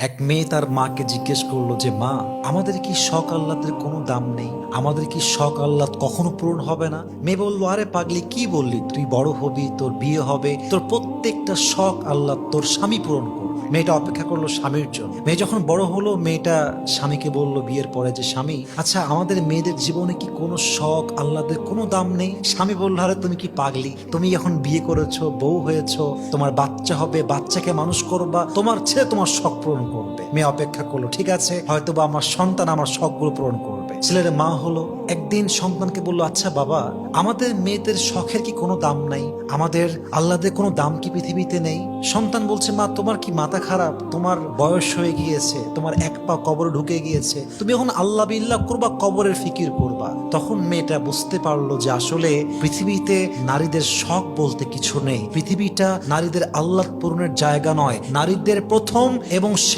এক মেয়ে তার মাকে জিজ্ঞেস করলো যে মা, আমাদের কি শখ আহ্লাদের কোনো দাম নেই? আমাদের কি শখ আহ্লাদ কখনো পূরণ হবে না? মেয়ে বললো, আরে পাগলি, কি বললি? তুই বড় হবি, তোর বিয়ে হবে, তোর প্রত্যেকটা শখ আহ্লাদ তোর স্বামী পূরণ করবে। মেয়েটা অপেক্ষা করলো স্বামীর জন্য। মেয়ে যখন বড় হলো, মেয়েটা স্বামীকে বলল বিয়ের পরে যে স্বামী, আচ্ছা আমাদের মেয়েদের জীবনে কি কোনো শখ আহ্লাদের কোনো দাম নেই? স্বামী বলল, আরে তুমি কি পাগলি? তুমি এখন বিয়ে করেছো, বউ হয়েছো, তোমার বাচ্চা হবে, বাচ্চাকে মানুষ করবা, তোমার ছেলে তোমার শখ পূরণ করবে। মেয়ে অপেক্ষা করলো, ঠিক আছে, হয়তোবা আমার সন্তান আমার শখগুলো পূরণ করবে। ছেলের মা হলো, একদিন সন্তানকে বললো, আচ্ছা বাবা, আমাদের মেয়েদের শখের কি কোনো দাম নাই? আমাদের আল্লাদের কোনো দাম কি পৃথিবীতে নেই? সন্তান বলছে, মা তোমার কি মাথা খারাপ? তোমার বয়স হয়ে গিয়েছে, তোমার এক পা কবরে ঢুকে গিয়েছে, তুমি এখন আল্লাহ বিল্লাহ করবা, কবরের ফিকির করবা। তখন মেয়েটা বুঝতে পারলো যে আসলে পৃথিবীতে নারীদের শখ বলতে কিছু নেই। পৃথিবীটা নারীদের আল্লাহ পূরণের জায়গা নয়, নারীদের প্রথম এবং শেষ